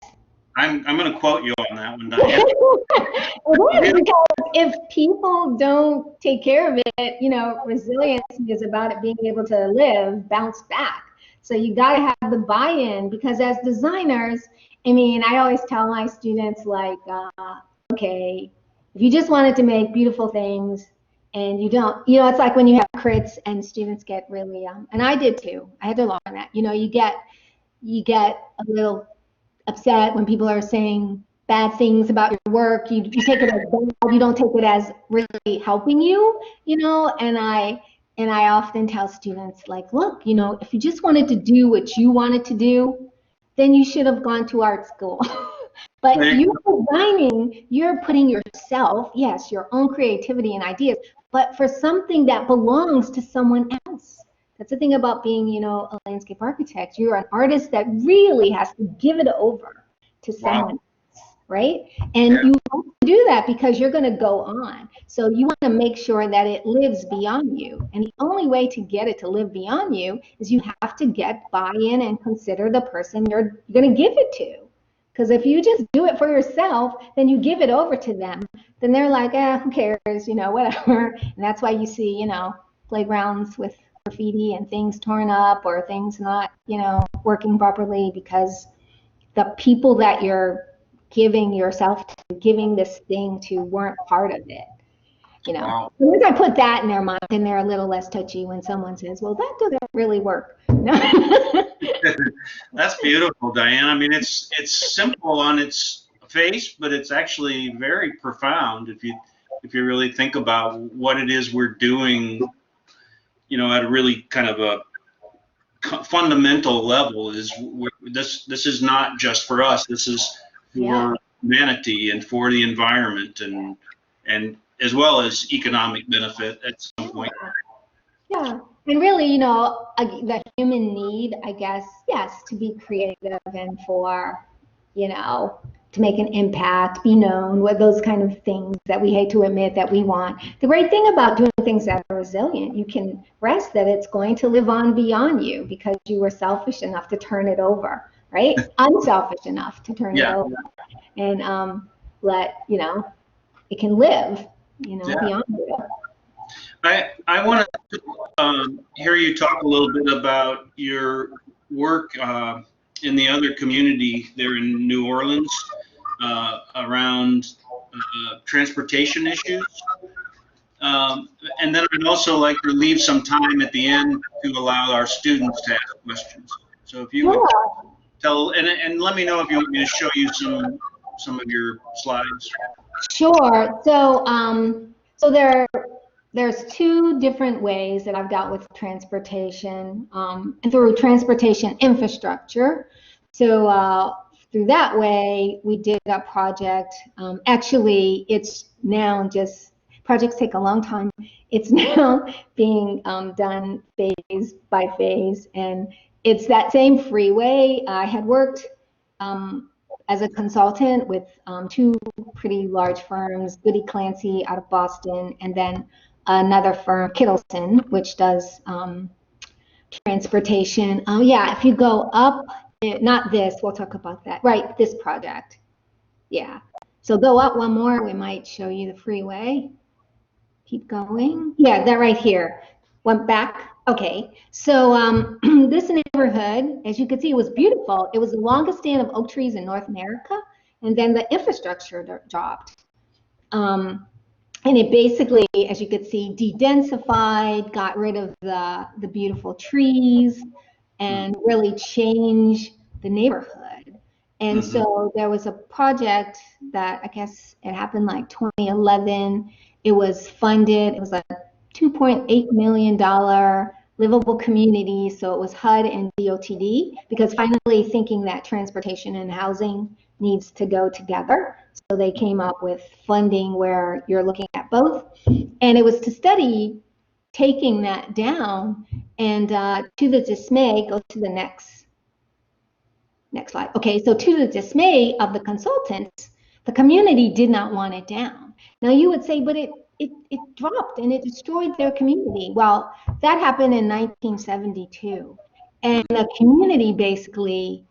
I'm going to quote you on that one, Diane. It is, because if people don't take care of it, resilience is about it being able to live, bounce back. So you got to have the buy-in, because as designers, I mean, I always tell my students, like, okay, if you just wanted to make beautiful things and you don't, it's like when you have crits and students get really, and I did too. I had to learn that. You get a little upset when people are saying bad things about your work. You take it as bad. You don't take it as really helping you, and I often tell students, like, look, if you just wanted to do what you wanted to do, then you should have gone to art school. But you're designing, you're putting yourself, yes, your own creativity and ideas, but for something that belongs to someone else. That's the thing about being, a landscape architect. You're an artist that really has to give it over to someone else, right? And you have to do that because you're going to go on. So you want to make sure that it lives beyond you. And the only way to get it to live beyond you is you have to get buy-in and consider the person you're going to give it to. Because if you just do it for yourself, then you give it over to them, then they're like, who cares, whatever. And that's why you see, playgrounds with graffiti and things torn up or things not, working properly, because the people that you're giving yourself to, giving this thing to, weren't part of it. Wow. Once I put that in their mind, then they're a little less touchy when someone says, well, that doesn't really work. That's beautiful, Diane. I mean, it's simple on its face, but it's actually very profound if you really think about what it is we're doing, at a really kind of a fundamental level. This is not just for us. This is for humanity and for the environment, and as well as economic benefit at some point. Yeah, and really, the human need, I guess, yes, to be creative and for, to make an impact, be known, what those kind of things that we hate to admit that we want. The great thing about doing things that are resilient, you can rest that it's going to live on beyond you because you were selfish enough to turn it over, right? Unselfish enough to turn it over, and let, it can live, beyond you. I want to hear you talk a little bit about your work in the other community there in New Orleans around transportation issues. And then I'd also like to leave some time at the end to allow our students to ask questions. So if you would tell, and let me know if you want me to show you some of your slides. Sure. So there's two different ways that I've dealt with transportation, and through transportation infrastructure. So through that way, we did a project. Actually, it's now just, projects take a long time. It's now being done phase by phase, and it's that same freeway. I had worked as a consultant with two pretty large firms, Goody Clancy out of Boston, and then another firm, Kittleson, which does transportation. Yeah, if you go up, not this, we'll talk about that. Right, this project. Yeah. So go up one more, we might show you the freeway. Keep going. Yeah, that right here. Went back. Okay. So this neighborhood, as you can see, was beautiful. It was the longest stand of oak trees in North America, and then the infrastructure dropped. And it basically, as you could see, de-densified, got rid of the beautiful trees, and really changed the neighborhood. And so there was a project that I guess it happened like 2011. It was funded. It was a $2.8 million livable community. So it was HUD and DOTD, because finally thinking that transportation and housing needs to go together. So they came up with funding where you're looking at both. And it was to study taking that down, and to the dismay, go to the next slide. Okay, so to the dismay of the consultants, the community did not want it down. Now you would say, but it dropped and it destroyed their community. Well, that happened in 1972. And the community basically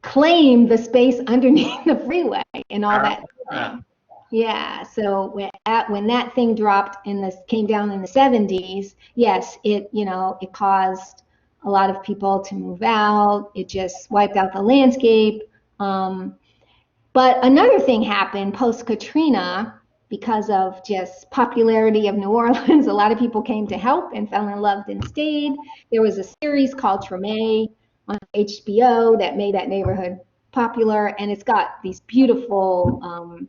claim the space underneath the freeway and all that. Yeah. Yeah, so when that thing dropped in this came down in the 70s, yes, it caused a lot of people to move out. It just wiped out the landscape. But another thing happened post Katrina because of just popularity of New Orleans. A lot of people came to help and fell in love and stayed. There was a series called Treme on HBO that made that neighborhood popular, and it's got these beautiful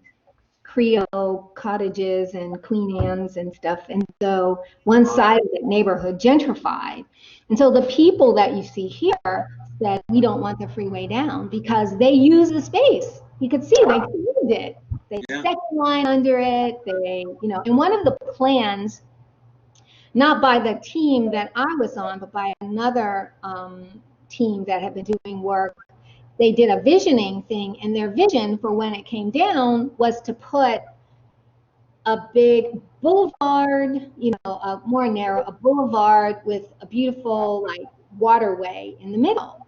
Creole cottages and Queen Anne's and stuff. And so one side of the neighborhood gentrified. And so the people that you see here said, we don't want the freeway down because they use the space. You could see they used it. They second line under it. And one of the plans, not by the team that I was on, but by another team that had been doing work, they did a visioning thing, and their vision for when it came down was to put a big boulevard, a more narrow, a boulevard with a beautiful like waterway in the middle.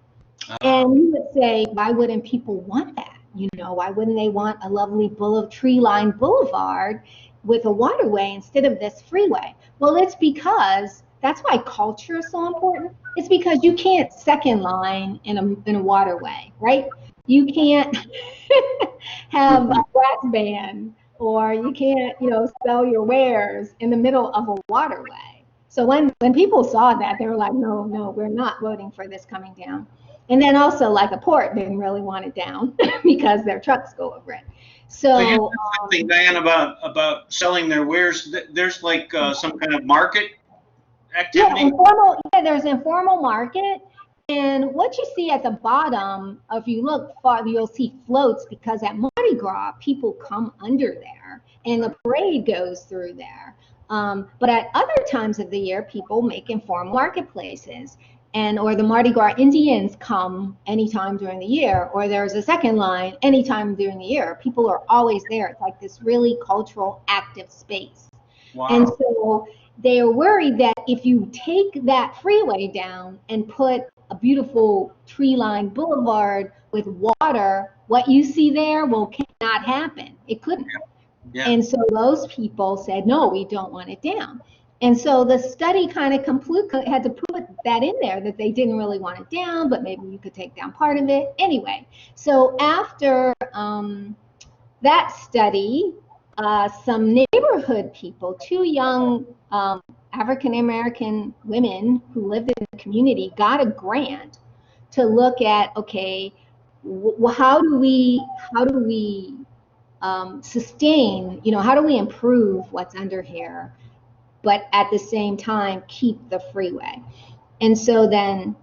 And you would say, why wouldn't people want that? Why wouldn't they want a lovely tree-lined boulevard with a waterway instead of this freeway? Well, it's because that's why culture is so important. It's because you can't second line in a waterway, right? You can't have a brass band, or you can't, sell your wares in the middle of a waterway. So when people saw that, they were like, no, we're not voting for this coming down. And then also, like, a port didn't really want it down because their trucks go over it. So you think, Diane, about selling their wares. There's like some kind of market activity. There's informal market, and what you see at the bottom, if you look far, you'll see floats, because at Mardi Gras people come under there, and the parade goes through there. But at other times of the year, people make informal marketplaces. Or the Mardi Gras Indians come anytime during the year, or there's a second line anytime during the year. People are always there. It's like this really cultural, active space. Wow. And so they are worried that if you take that freeway down and put a beautiful tree-lined boulevard with water, what you see there cannot happen. It couldn't. Yeah. And so those people said, no, we don't want it down. And so the study kind of had to put that in there, that they didn't really want it down, but maybe you could take down part of it. Anyway, so after that study, some neighborhood people, two young African-American women who lived in the community, got a grant to look at, okay, how do we sustain, how do we improve what's under here, but at the same time keep the freeway. And so then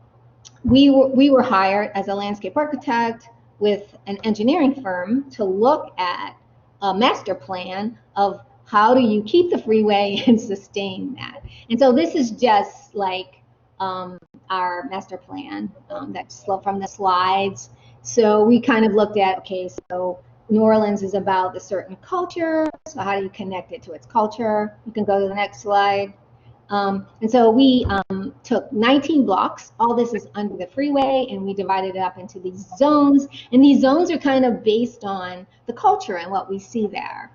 we were hired as a landscape architect with an engineering firm to look at a master plan of how do you keep the freeway and sustain that. And so this is just like our master plan that's from the slides. So we kind of looked at, okay, so New Orleans is about a certain culture, so how do you connect it to its culture? You can go to the next slide. And so we took 19 blocks. All this is under the freeway, and we divided it up into these zones. And these zones are kind of based on the culture and what we see there.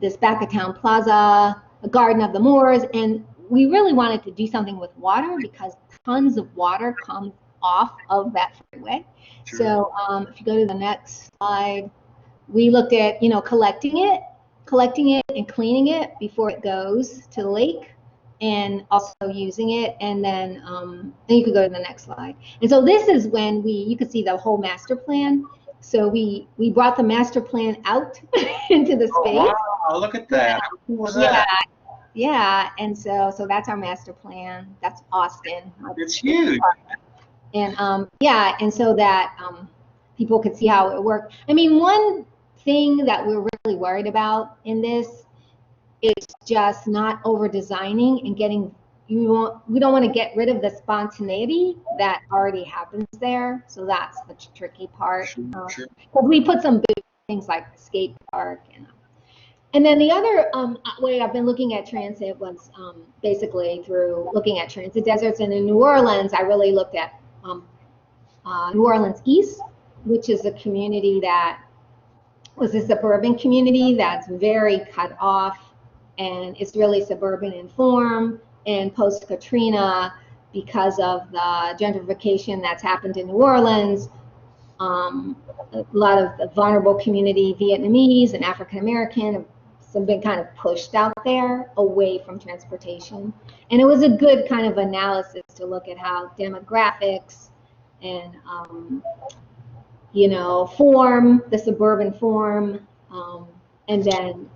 This back of town plaza, a garden of the Moors, and we really wanted to do something with water because tons of water comes off of that freeway. Sure. So if you go to the next slide, we looked at, collecting it and cleaning it before it goes to the lake, and also using it. And then you could go to the next slide. And so this is when you could see the whole master plan. So we brought the master plan out into the space. Oh, wow, look at that. Who was that? Yeah. And so that's our master plan. That's Austin. It's huge. And and so that people could see how it worked. I mean, one thing that we're really worried about in this is just not over designing and we don't want to get rid of the spontaneity that already happens there. So that's the tricky part. Sure. But we put some big things like skate park and then the other way I've been looking at transit was basically through looking at transit deserts. And in New Orleans, I really looked at New Orleans East, which is a community that was a suburban community that's very cut off, and it's really suburban in form. And post Katrina, because of the gentrification that's happened in New Orleans, a lot of the vulnerable community, Vietnamese and African American, have been kind of pushed out there away from transportation. And it was a good kind of analysis to look at how demographics and form, the suburban form, and then,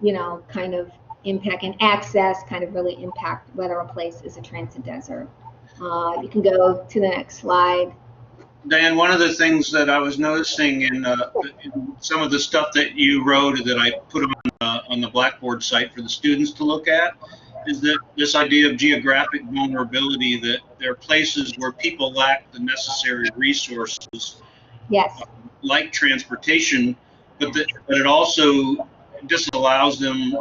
kind of impact and access kind of really impact whether a place is a transit desert. You can go to the next slide. Diane, one of the things that I was noticing in some of the stuff that you wrote that I put on the Blackboard site for the students to look at is that this idea of geographic vulnerability, that there are places where people lack the necessary resources, Yes. like transportation, but it also disallows them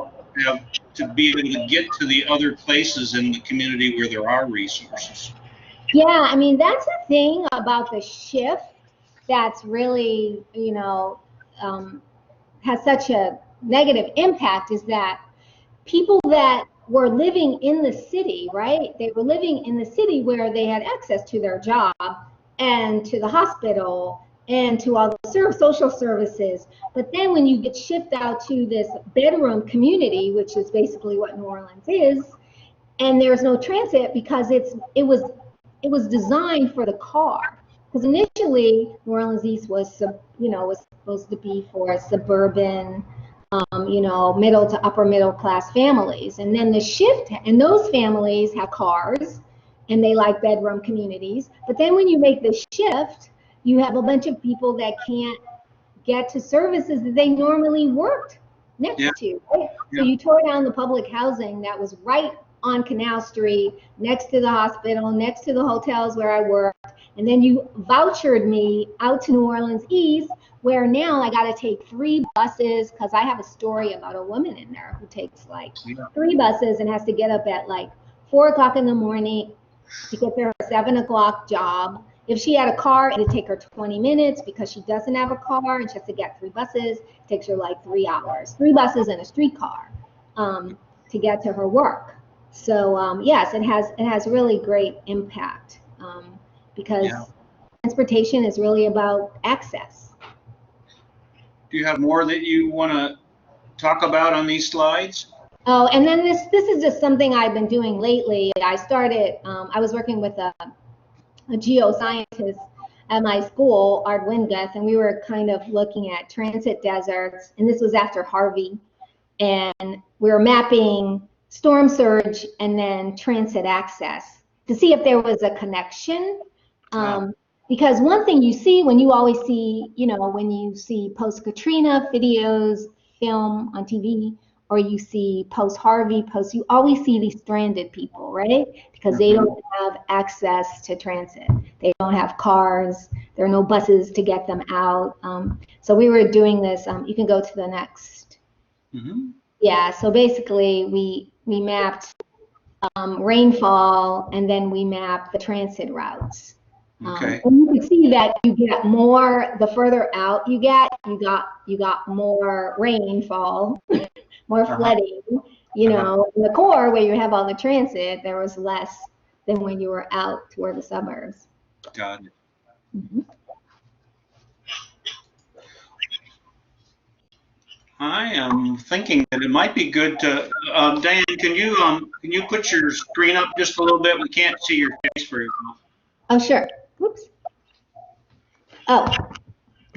to be able to get to the other places in the community where there are resources. Yeah, I mean, that's the thing about the shift that's really, has such a negative impact, is that people that were living in the city, right? They were living in the city where they had access to their job and to the hospital and to all the social services. But then when you get shifted out to this bedroom community, which is basically what New Orleans is, and there's no transit because it was designed for the car. Because initially, New Orleans East was supposed to be for suburban, middle to upper middle class families. And then the shift, and those families have cars, and they like bedroom communities. But then when you make the shift, you have a bunch of people that can't get to services that they normally worked next to. Right? So you tore down the public housing that was right on Canal Street, next to the hospital, next to the hotels where I worked, and then you vouchered me out to New Orleans East, where now I got to take 3 buses, because I have a story about a woman in there who takes like 3 buses and has to get up at like 4 o'clock in the morning to get their 7 o'clock job. If she had a car, it'd take her 20 minutes because she doesn't have a car and she has to get 3 buses. It takes her like 3 hours, 3 buses and a streetcar to get to her work. So yes, it has really great impact because transportation is really about access. Do you have more that you want to talk about on these slides? Oh, and then this is just something I've been doing lately. I started, I was working with a geoscientist at my school, Art Wingeth, and we were kind of looking at transit deserts, and this was after Harvey, and we were mapping storm surge and then transit access to see if there was a connection. Because one thing you see when you always see, when you see post-Katrina videos, film on TV, or you see post-Harvey posts, you always see these stranded people, right? Because they don't have access to transit. They don't have cars. There are no buses to get them out. So we were doing this. You can go to the next. Yeah, so basically we mapped rainfall, and then we mapped the transit routes. And you can see that you get more, the further out you got more rainfall, more flooding. In the core where you have all the transit, there was less than when you were out toward the suburbs. Got it. I am thinking that it might be good to, Diane, can you put your screen up just a little bit? We can't see your face very well. Oh, sure. Whoops. Oh,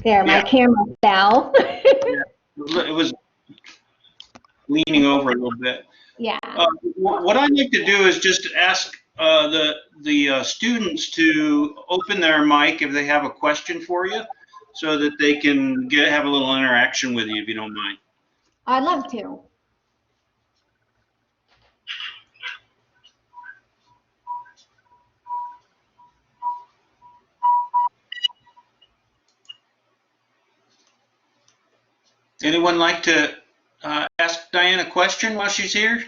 there, my camera fell. It was leaning over a little bit. Yeah. What I'd like to do is just ask the students to open their mic if they have a question for you, so that they can have a little interaction with you, if you don't mind. I'd love to. Anyone like to ask Diane a question while she's here?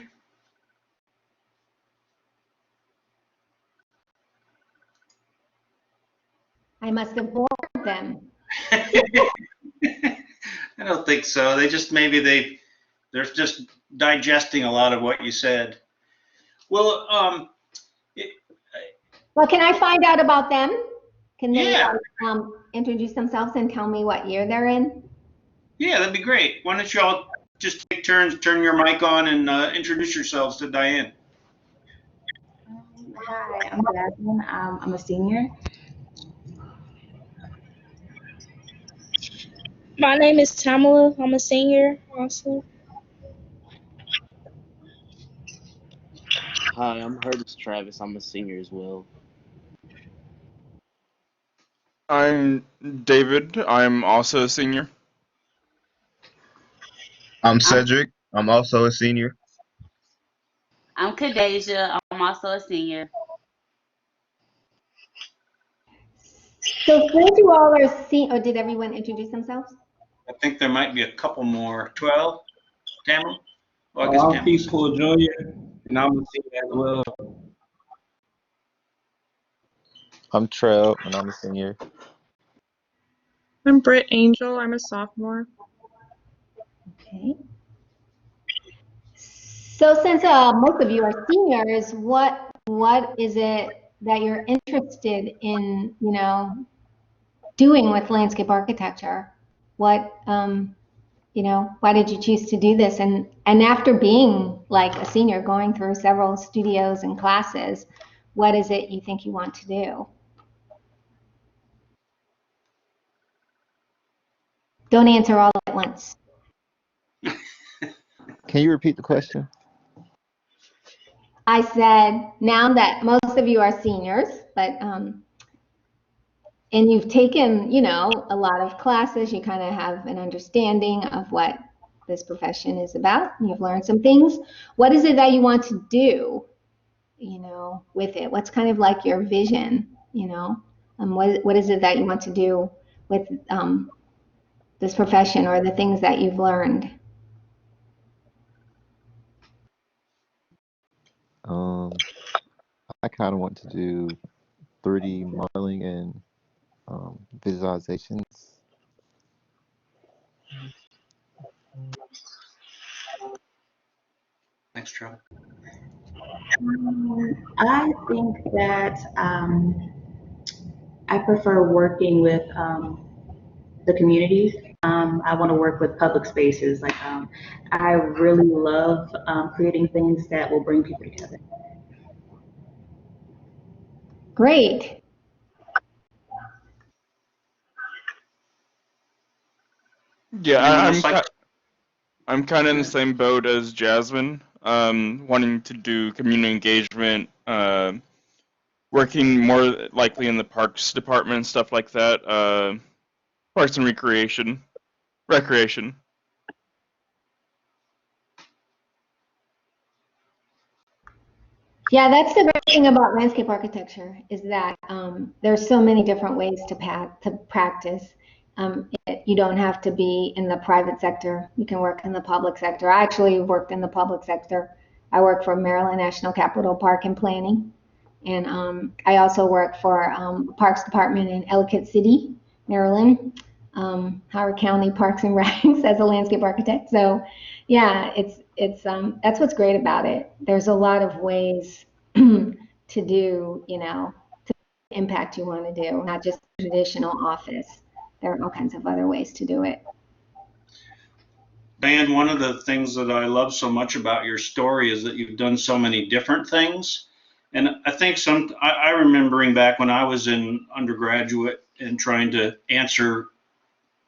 I must have bored them. I don't think so. They just they're just digesting a lot of what you said. Well, it, Well, can I find out about them? Can they yeah, introduce themselves and tell me what year they're in? yeah, that'd be great. Why don't you all just take turns, turn your mic on, and introduce yourselves to Diane. Hi, I'm Jasmine. I'm a senior. My name is Tamala. I'm a senior also. Hi, I'm Curtis Travis. I'm a senior as well. I'm David. I'm also a senior. I'm Cedric. I'm also a senior. I'm Kadeja. I'm also a senior. So since you all are or did everyone introduce themselves? I think there might be a couple more. 12, Tamara? Well, I Oh, guess I'm Tamara's- Peaceful Jr. and I'm a senior as well. I'm Trell, and I'm a senior. I'm Britt Angel. I'm a sophomore. Okay. So since most of you are seniors, what is it that you're interested in, doing with landscape architecture? What, why did you choose to do this? And after being like a senior, going through several studios and classes, what is it you think you want to do? Don't answer all at once. Can you repeat the question? I said, now that most of you are seniors, but and you've taken, a lot of classes, you kind of have an understanding of what this profession is about. You've learned some things. What is it that you want to do, with it? What's kind of like your vision, what is it that you want to do with this profession or the things that you've learned? I kind of want to do 3D modeling and visualizations. Thanks, Trevor. I think that I prefer working with the communities. I want to work with public spaces. I really love creating things that will bring people together. Great. Yeah, Anyone else like? I'm kind of in the same boat as Jasmine. Wanting to do community engagement, working more likely in the parks department, stuff like that. Parks and recreation. Yeah, that's the great thing about landscape architecture is that there's so many different ways to practice. You don't have to be in the private sector. You can work in the public sector. I actually worked in the public sector. I work for Maryland National Capital Park and Planning. And I also work for Parks Department in Ellicott City, Maryland, Howard County Parks and Recs as a landscape architect. So yeah, it's that's what's great about it. There's a lot of ways to do, to impact you want to do, not just traditional office. There are all kinds of other ways to do it. Diane, one of the things that I love so much about your story is that you've done so many different things. And I think I remembering back when I was in undergraduate and trying to answer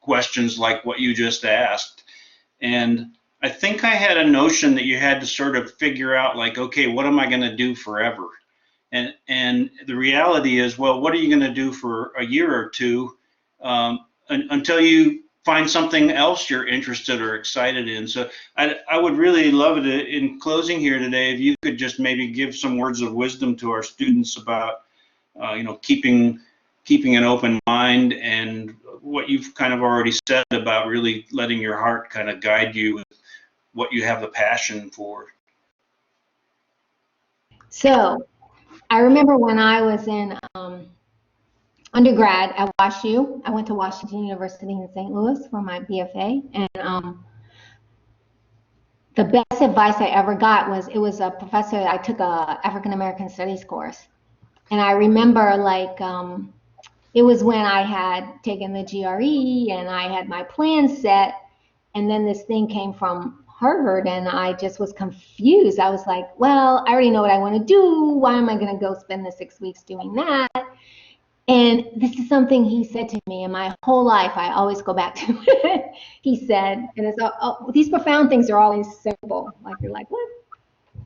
questions like what you just asked. And I think I had a notion that you had to sort of figure out like, okay, what am I going to do forever? And the reality is, well, what are you going to do for a year or two until you find something else you're interested or excited in? So I would really love it in closing here today if you could just maybe give some words of wisdom to our students about, keeping an open mind and what you've kind of already said about really letting your heart kind of guide you with what you have the passion for. So I remember when I was in undergrad at WashU. I went to Washington University in St. Louis for my BFA, and the best advice I ever got was, it was a professor, I took a African American Studies course, and I remember like it was when I had taken the GRE and I had my plan set, and then this thing came from Harvard and I just was confused. I was like, well, I already know what I want to do. Why am I going to go spend the 6 weeks doing that? And this is something he said to me, and my whole life I always go back to it. He said, and it's these profound things are always simple. Like you're like, what?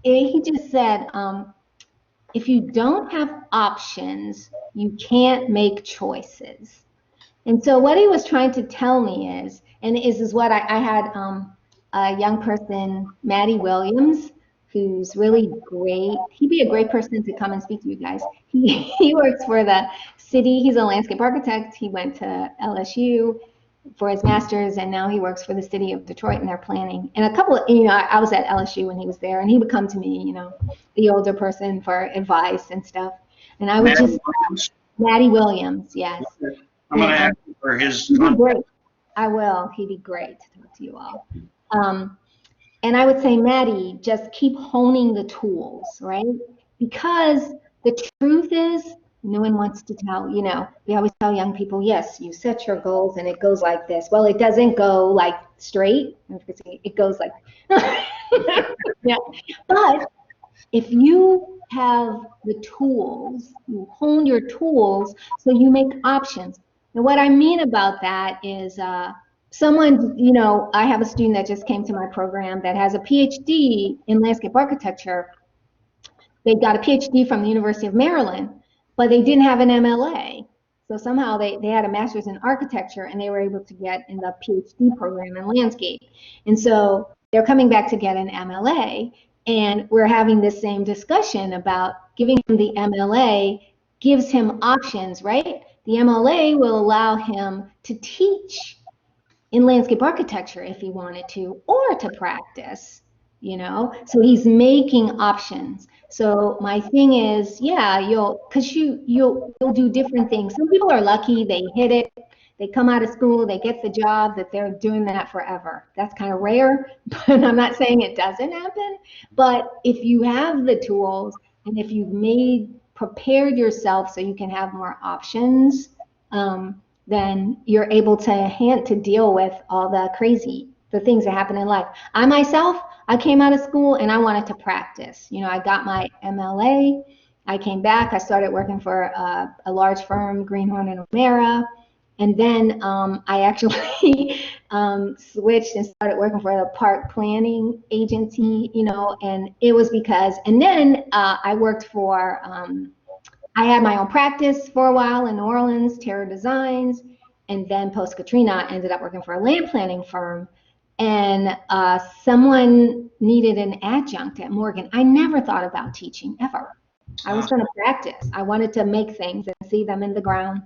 And he just said, if you don't have options, you can't make choices. And so what he was trying to tell me is, and is what I had a young person, Maddie Williams, who's really great. He'd be a great person to come and speak to you guys. He works for the city. He's a landscape architect. He went to LSU for his master's, and now he works for the city of Detroit in their planning. And a couple of, I was at LSU when he was there, and he would come to me, the older person, for advice and stuff. And I would Maddie Williams, yes. I'm going to ask you for his. He'd be great. I will. He'd be great to talk to you all. And I would say, Maddie, just keep honing the tools, right? Because the truth is, no one wants to tell, we always tell young people, yes, you set your goals and it goes like this. Well, it doesn't go like straight. It goes like, yeah. But if you have the tools, you hone your tools so you make options. And what I mean about that is someone, I have a student that just came to my program that has a PhD in landscape architecture. They got a PhD from the University of Maryland, but they didn't have an MLA. So somehow they had a master's in architecture and they were able to get in the PhD program in landscape. And so they're coming back to get an MLA, and we're having this same discussion about giving him the MLA gives him options, right? The MLA will allow him to teach in landscape architecture if he wanted to, or to practice, so he's making options. So my thing is, yeah, you'll do different things. Some people are lucky, they hit it, they come out of school, they get the job, that they're doing that forever. That's kind of rare, but I'm not saying it doesn't happen. But if you have the tools, and if you've prepared yourself so you can have more options, then you're able to deal with all the things that happen in life. I came out of school and I wanted to practice. I got my MLA. I came back. I started working for a large firm, Greenhorn and O'Mara. And then I actually switched and started working for the park planning agency, and it was because, and then I worked for, I had my own practice for a while in New Orleans, Terra Designs, and then post-Katrina, I ended up working for a land planning firm, and someone needed an adjunct at Morgan. I never thought about teaching, ever. I was going to practice. I wanted to make things and see them in the ground,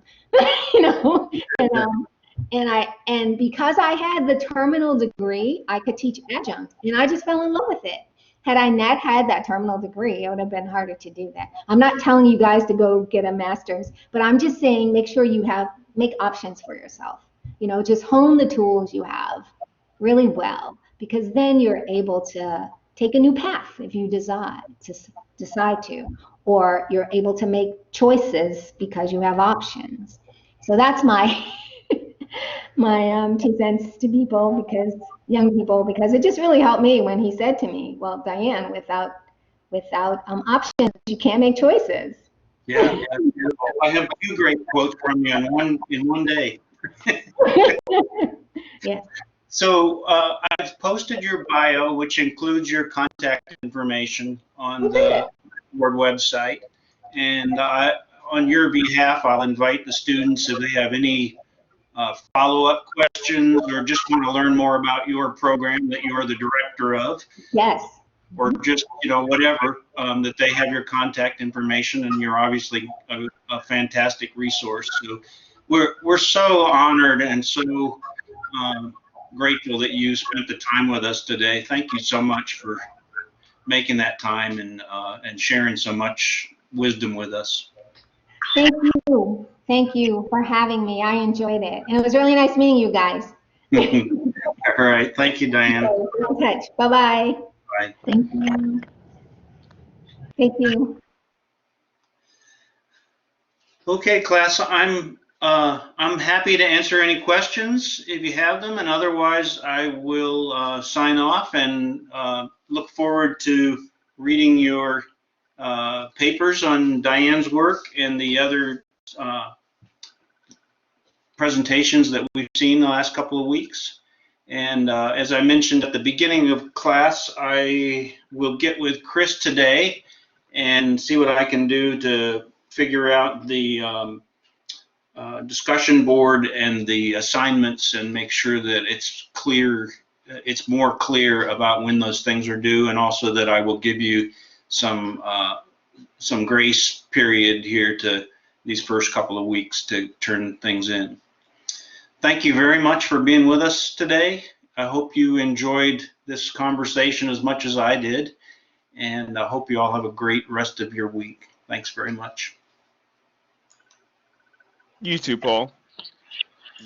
and because I had the terminal degree, I could teach adjunct, and I just fell in love with it. Had I not had that terminal degree, it would have been harder to do that. I'm not telling you guys to go get a master's, but I'm just saying make sure you make options for yourself. Just hone the tools you have really well, because then you're able to take a new path if you decide to, or you're able to make choices because you have options. So that's my my 2 cents to young people, because it just really helped me when he said to me, well, Diane, without options, you can't make choices. Yeah, I have 2 great quotes from you in one day. Yes. So I've posted your bio, which includes your contact information on the board website. And on your behalf, I'll invite the students if they have any follow-up questions or just want to learn more about your program that you are the director of. Yes. Or just, whatever, that they have your contact information, and you're obviously a fantastic resource. So we're so honored and so grateful that you spent the time with us today. Thank you so much for making that time and sharing so much wisdom with us. Thank you. Thank you for having me. I enjoyed it. And it was really nice meeting you guys. All right. Thank you, Diane. Okay, be in touch. Bye-bye. Bye. Thank you. Thank you. Okay, class, I'm happy to answer any questions if you have them, and otherwise I will sign off and look forward to reading your papers on Diane's work and the other presentations that we've seen the last couple of weeks. And as I mentioned at the beginning of class, I will get with Chris today and see what I can do to figure out the discussion board and the assignments and make sure that it's clear, it's more clear about when those things are due, and also that I will give you some grace period here to these first couple of weeks to turn things in. Thank you very much for being with us today. I hope you enjoyed this conversation as much as I did, and I hope you all have a great rest of your week. Thanks very much. You too, Paul.